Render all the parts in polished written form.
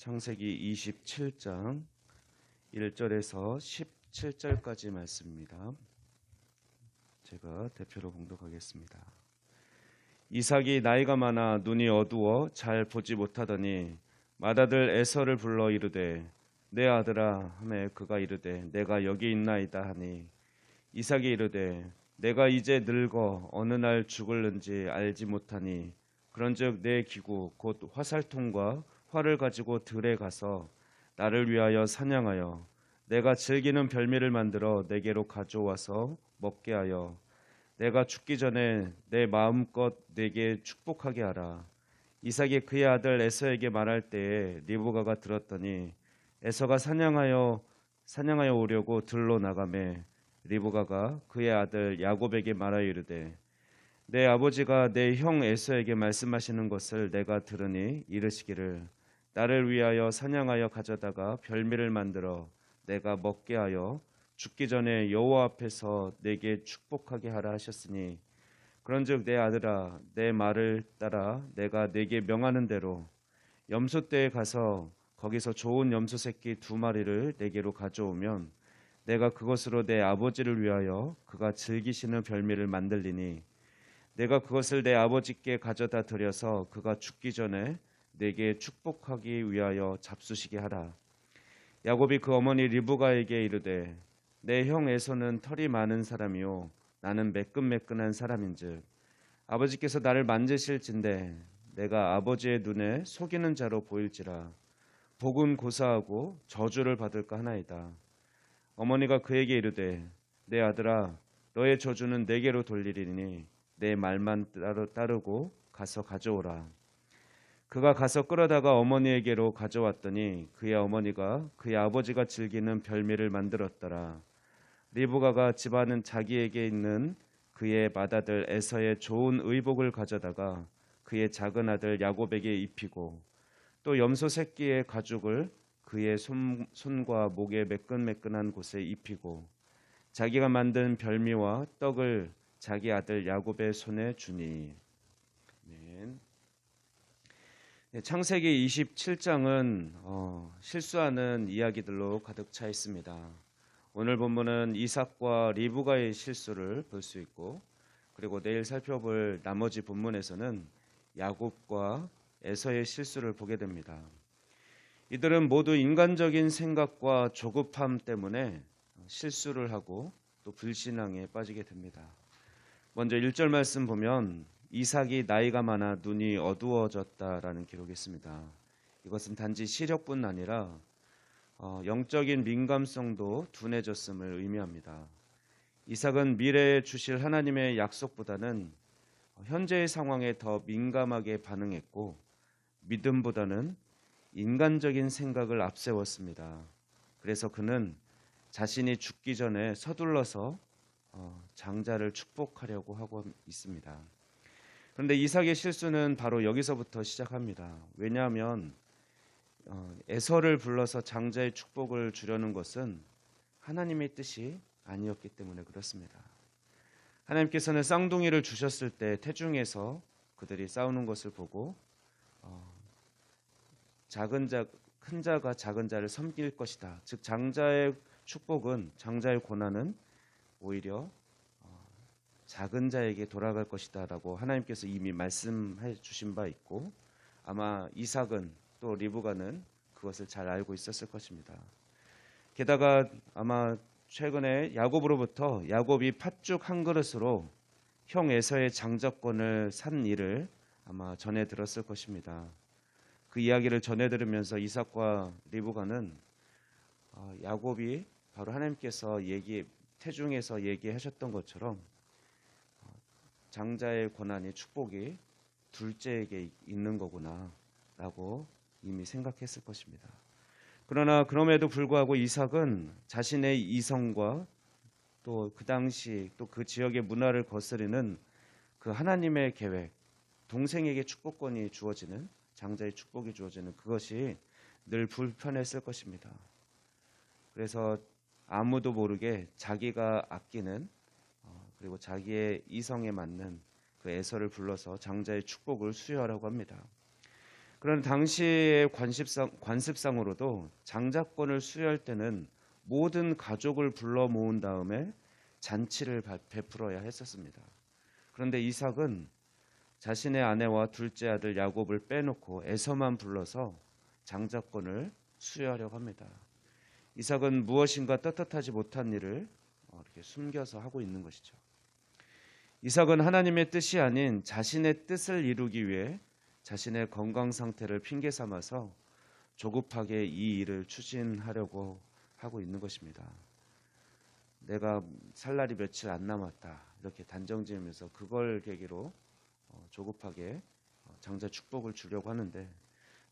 창세기 27장 1절에서 17절까지 말씀입니다. 제가 대표로 봉독하겠습니다. 이삭이 나이가 많아 눈이 어두워 잘 보지 못하더니 맏아들 에서를 불러 이르되 내 아들아 하매 그가 이르되 내가 여기 있나이다 하니 이삭이 이르되 내가 이제 늙어 어느 날 죽을는지 알지 못하니 그런즉 내 기구 곧 화살통과 활을 가지고 들에 가서 나를 위하여 사냥하여 내가 즐기는 별미를 만들어 내게로 가져와서 먹게 하여 내가 죽기 전에 내 마음껏 내게 축복하게 하라. 이삭이 그의 아들 에서에게 말할 때에 리브가가 들었더니 에서가 사냥하여 오려고 들로 나가매 리브가가 그의 아들 야곱에게 말하여 이르되 내 아버지가 내 형 에서에게 말씀하시는 것을 내가 들으니 이르시기를 나를 위하여 사냥하여 가져다가 별미를 만들어 내가 먹게 하여 죽기 전에 여호와 앞에서 내게 축복하게 하라 하셨으니 그런즉 내 아들아 내 말을 따라 내가 내게 명하는 대로 염소떼에 가서 거기서 좋은 염소 새끼 2마리를 내게로 가져오면 내가 그것으로 내 아버지를 위하여 그가 즐기시는 별미를 만들리니 내가 그것을 내 아버지께 가져다 드려서 그가 죽기 전에 내게 축복하기 위하여 잡수시게 하라. 야곱이 그 어머니 리브가에게 이르되 내 형 에서는 털이 많은 사람이요 나는 매끈매끈한 사람인즉 아버지께서 나를 만지실진대 내가 아버지의 눈에 속이는 자로 보일지라 복은 고사하고 저주를 받을까 하나이다. 어머니가 그에게 이르되 내 아들아 너의 저주는 내게로 돌리리니 내 말만 따르고 가서 가져오라. 그가 가서 끌어다가 어머니에게로 가져왔더니 그의 어머니가 그의 아버지가 즐기는 별미를 만들었더라. 리브가가 집안은 자기에게 있는 그의 맏아들 에서의 좋은 의복을 가져다가 그의 작은 아들 야곱에게 입히고 또 염소 새끼의 가죽을 그의 손과 목의 매끈매끈한 곳에 입히고 자기가 만든 별미와 떡을 자기 아들 야곱의 손에 주니. 아멘. 창세기 27장은 실수하는 이야기들로 가득 차 있습니다. 오늘 본문은 이삭과 리브가의 실수를 볼 수 있고 그리고 내일 살펴볼 나머지 본문에서는 야곱과 에서의 실수를 보게 됩니다. 이들은 모두 인간적인 생각과 조급함 때문에 실수를 하고 또 불신앙에 빠지게 됩니다. 먼저 1절 말씀 보면 이삭이 나이가 많아 눈이 어두워졌다라는 기록이 있습니다. 이것은 단지 시력뿐 아니라 영적인 민감성도 둔해졌음을 의미합니다. 이삭은 미래에 주실 하나님의 약속보다는 현재의 상황에 더 민감하게 반응했고 믿음보다는 인간적인 생각을 앞세웠습니다. 그래서 그는 자신이 죽기 전에 서둘러서 장자를 축복하려고 하고 있습니다. 그런데 이삭의 실수는 바로 여기서부터 시작합니다. 왜냐하면 에서를 불러서 장자의 축복을 주려는 것은 하나님의 뜻이 아니었기 때문에 그렇습니다. 하나님께서는 쌍둥이를 주셨을 때 태중에서 그들이 싸우는 것을 보고 큰 자가 작은 자를 섬길 것이다. 즉 장자의 축복은 장자의 고난은 오히려 작은 자에게 돌아갈 것이다 라고 하나님께서 이미 말씀해 주신 바 있고 아마 이삭은 또 리브가는 그것을 잘 알고 있었을 것입니다. 게다가 아마 최근에 야곱으로부터 야곱이 팥죽 한 그릇으로 형 에서의 장자권을 산 일을 아마 전해 들었을 것입니다. 그 이야기를 전해 들으면서 이삭과 리브가는 야곱이 바로 하나님께서 태중에서 얘기하셨던 것처럼 장자의 고난이 축복이 둘째에게 있는 거구나 라고 이미 생각했을 것입니다. 그러나 그럼에도 불구하고 이삭은 자신의 이성과 또 그 당시 또 그 지역의 문화를 거스르는 그 하나님의 계획, 동생에게 축복권이 주어지는 장자의 축복이 주어지는 그것이 늘 불편했을 것입니다. 그래서 아무도 모르게 자기가 아끼는 그리고 자기의 이성에 맞는 그 에서를 불러서 장자의 축복을 수여하라고 합니다. 그런 당시의 관습상으로도 장자권을 수여할 때는 모든 가족을 불러 모은 다음에 잔치를 베풀어야 했었습니다. 그런데 이삭은 자신의 아내와 둘째 아들 야곱을 빼놓고 에서만 불러서 장자권을 수여하려고 합니다. 이삭은 무엇인가 떳떳하지 못한 일을 이렇게 숨겨서 하고 있는 것이죠. 이삭은 하나님의 뜻이 아닌 자신의 뜻을 이루기 위해 자신의 건강 상태를 핑계 삼아서 조급하게 이 일을 추진하려고 하고 있는 것입니다. 내가 살 날이 며칠 안 남았다 이렇게 단정 지으면서 그걸 계기로 조급하게 장자 축복을 주려고 하는데,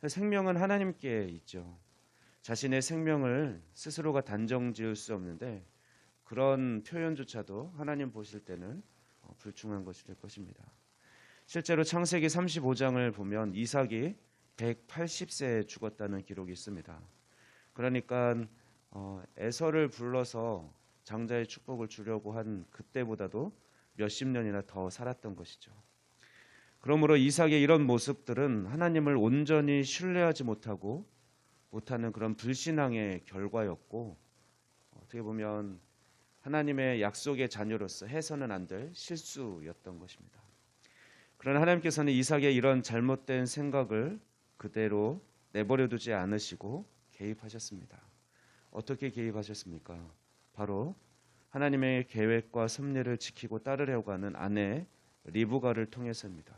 생명은 하나님께 있죠. 자신의 생명을 스스로가 단정 지을 수 없는데 그런 표현조차도 하나님 보실 때는 불충한 것이 될 것입니다. 실제로 창세기 35장을 보면 이삭이 180세에 죽었다는 기록이 있습니다. 그러니까 에서를 불러서 장자의 축복을 주려고 한 그때보다도 몇십 년이나 더 살았던 것이죠. 그러므로 이삭의 이런 모습들은 하나님을 온전히 신뢰하지 못하는 그런 불신앙의 결과였고, 어떻게 보면 하나님의 약속의 자녀로서 해서는 안 될 실수였던 것입니다. 그러나 하나님께서는 이삭의 이런 잘못된 생각을 그대로 내버려 두지 않으시고 개입하셨습니다. 어떻게 개입하셨습니까? 바로 하나님의 계획과 섭리를 지키고 따르려고 하는 아내 리브가를 통해서입니다.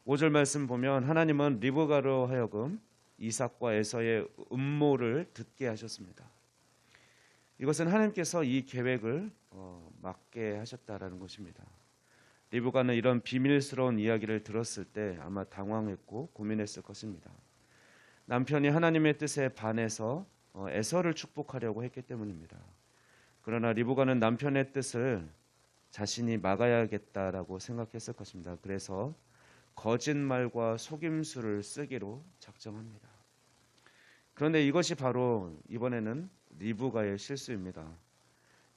5절 말씀 보면 하나님은 리브가로 하여금 이삭과 에서의 음모를 듣게 하셨습니다. 이것은 하나님께서 이 계획을 막게 하셨다라는 것입니다. 리브가는 이런 비밀스러운 이야기를 들었을 때 아마 당황했고 고민했을 것입니다. 남편이 하나님의 뜻에 반해서 에서를 축복하려고 했기 때문입니다. 그러나 리브가는 남편의 뜻을 자신이 막아야겠다라고 생각했을 것입니다. 그래서 거짓말과 속임수를 쓰기로 작정합니다. 그런데 이것이 바로 이번에는 리브가의 실수입니다.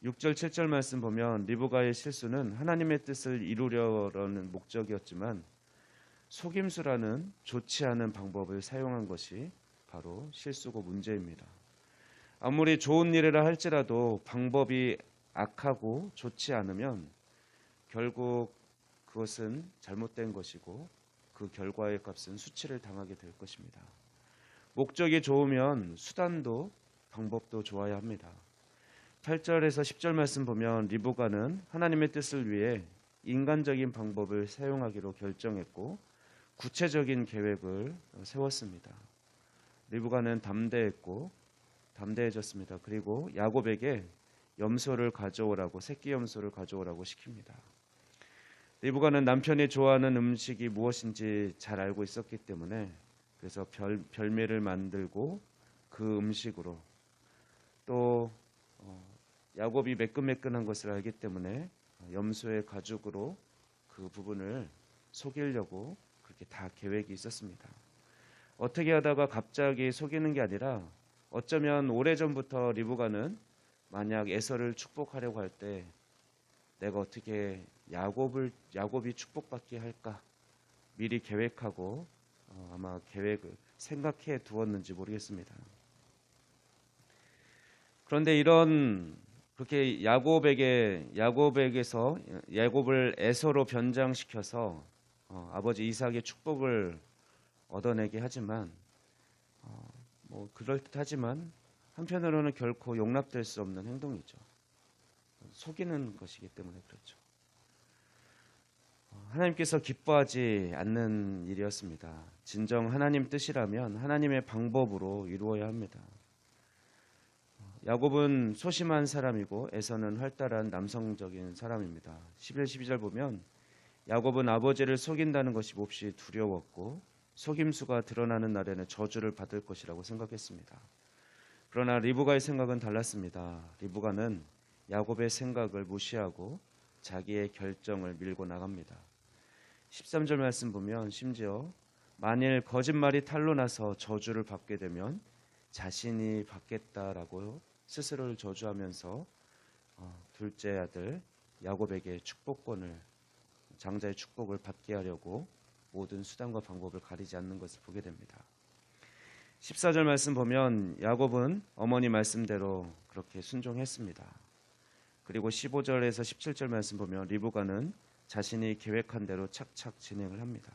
6절 7절 말씀 보면 리브가의 실수는 하나님의 뜻을 이루려는 목적이었지만 속임수라는 좋지 않은 방법을 사용한 것이 바로 실수고 문제입니다. 아무리 좋은 일이라 할지라도 방법이 악하고 좋지 않으면 결국 그것은 잘못된 것이고 그 결과의 값은 수치를 당하게 될 것입니다. 목적이 좋으면 수단도 방법도 좋아야 합니다. 8절에서 10절 말씀 보면 리브가는 하나님의 뜻을 위해 인간적인 방법을 사용하기로 결정했고 구체적인 계획을 세웠습니다. 리브가는 담대해졌습니다. 그리고 야곱에게 염소를 가져오라고, 새끼 염소를 가져오라고 시킵니다. 리브가는 남편이 좋아하는 음식이 무엇인지 잘 알고 있었기 때문에 그래서 별미를 만들고 그 음식으로, 또 야곱이 매끈매끈한 것을 알기 때문에 염소의 가죽으로 그 부분을 속이려고 그렇게 다 계획이 있었습니다. 어떻게 하다가 갑자기 속이는 게 아니라 어쩌면 오래전부터 리브가는 만약 에서를 축복하려고 할 때 내가 어떻게 야곱이 축복받게 할까 미리 계획하고 아마 계획을 생각해 두었는지 모르겠습니다. 그런데 그렇게 야곱에게서 야곱을 에서로 변장시켜서 아버지 이삭의 축복을 얻어내게 하지만 그럴듯하지만 한편으로는 결코 용납될 수 없는 행동이죠. 속이는 것이기 때문에 그렇죠. 하나님께서 기뻐하지 않는 일이었습니다. 진정 하나님 뜻이라면 하나님의 방법으로 이루어야 합니다. 야곱은 소심한 사람이고 에서는 활달한 남성적인 사람입니다. 11, 12절 보면 야곱은 아버지를 속인다는 것이 몹시 두려웠고 속임수가 드러나는 날에는 저주를 받을 것이라고 생각했습니다. 그러나 리브가의 생각은 달랐습니다. 리브가는 야곱의 생각을 무시하고 자기의 결정을 밀고 나갑니다. 13절 말씀 보면 심지어 만일 거짓말이 탄로 나서 저주를 받게 되면 자신이 받겠다라고 스스로를 저주하면서 둘째 아들 야곱에게 장자의 축복을 받게 하려고 모든 수단과 방법을 가리지 않는 것을 보게 됩니다. 14절 말씀 보면 야곱은 어머니 말씀대로 그렇게 순종했습니다. 그리고 15절에서 17절 말씀 보면 리브가는 자신이 계획한 대로 착착 진행을 합니다.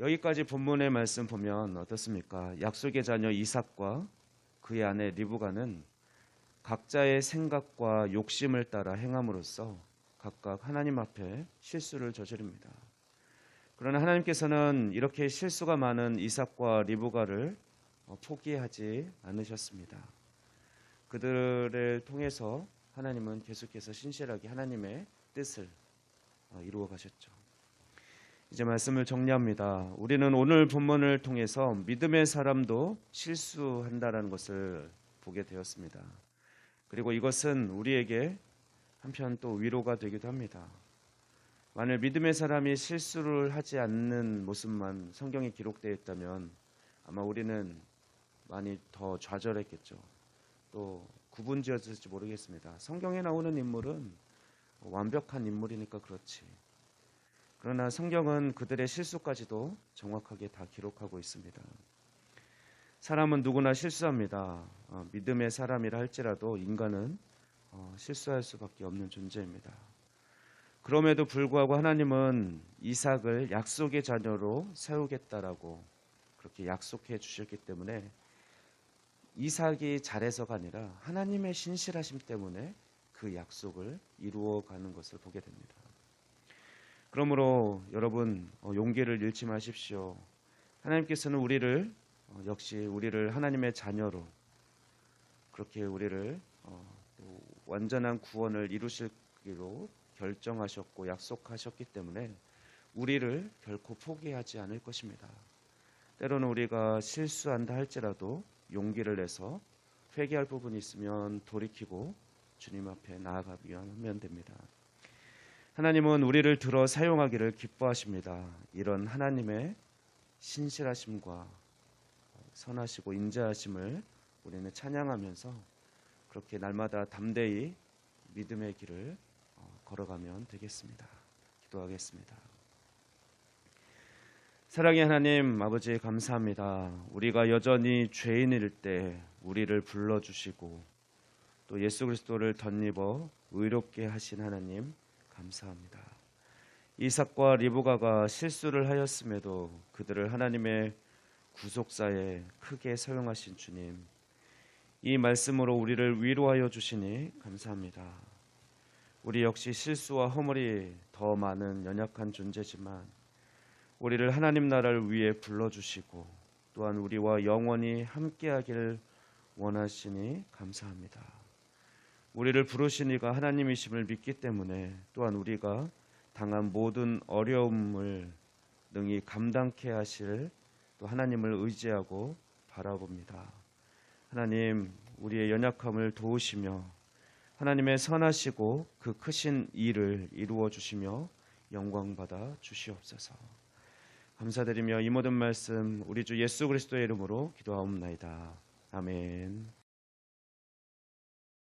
여기까지 본문의 말씀 보면 어떻습니까? 약속의 자녀 이삭과 그의 아내 리브가는 각자의 생각과 욕심을 따라 행함으로써 각각 하나님 앞에 실수를 저지릅니다. 그러나 하나님께서는 이렇게 실수가 많은 이삭과 리브가를 포기하지 않으셨습니다. 그들을 통해서 하나님은 계속해서 신실하게 하나님의 뜻을 이루어 가셨죠. 이제 말씀을 정리합니다. 우리는 오늘 본문을 통해서 믿음의 사람도 실수한다라는 것을 보게 되었습니다. 그리고 이것은 우리에게 한편 또 위로가 되기도 합니다. 만일 믿음의 사람이 실수를 하지 않는 모습만 성경에 기록되어 있다면 아마 우리는 많이 더 좌절했겠죠. 또 구분지어질지 모르겠습니다. 성경에 나오는 인물은 완벽한 인물이니까 그렇지. 그러나 성경은 그들의 실수까지도 정확하게 다 기록하고 있습니다. 사람은 누구나 실수합니다. 믿음의 사람이라 할지라도 인간은 실수할 수밖에 없는 존재입니다. 그럼에도 불구하고 하나님은 이삭을 약속의 자녀로 세우겠다라고 그렇게 약속해 주셨기 때문에 이삭이 잘해서가 아니라 하나님의 신실하심 때문에 그 약속을 이루어가는 것을 보게 됩니다. 그러므로 여러분 용기를 잃지 마십시오. 하나님께서는 우리를 역시 우리를 하나님의 자녀로 그렇게 우리를 완전한 구원을 이루시기로 결정하셨고 약속하셨기 때문에 우리를 결코 포기하지 않을 것입니다. 때로는 우리가 실수한다 할지라도 용기를 내서 회개할 부분이 있으면 돌이키고 주님 앞에 나아가면 됩니다. 하나님은 우리를 들어 사용하기를 기뻐하십니다. 이런 하나님의 신실하심과 선하시고 인자하심을 우리는 찬양하면서 그렇게 날마다 담대히 믿음의 길을 걸어가면 되겠습니다. 기도하겠습니다. 사랑의 하나님 아버지 감사합니다. 우리가 여전히 죄인일 때 우리를 불러주시고 또 예수 그리스도를 덧입어 의롭게 하신 하나님 감사합니다. 이삭과 리브가가 실수를 하였음에도 그들을 하나님의 구속사에 크게 사용하신 주님, 이 말씀으로 우리를 위로하여 주시니 감사합니다. 우리 역시 실수와 허물이 더 많은 연약한 존재지만 우리를 하나님 나라를 위해 불러주시고 또한 우리와 영원히 함께하기를 원하시니 감사합니다. 우리를 부르신 이가 하나님이심을 믿기 때문에 또한 우리가 당한 모든 어려움을 능히 감당케 하실 또 하나님을 의지하고 바라봅니다. 하나님, 우리의 연약함을 도우시며 하나님의 선하시고 그 크신 일을 이루어 주시며 영광받아 주시옵소서. 감사드리며 이 모든 말씀 우리 주 예수 그리스도의 이름으로 기도하옵나이다. 아멘.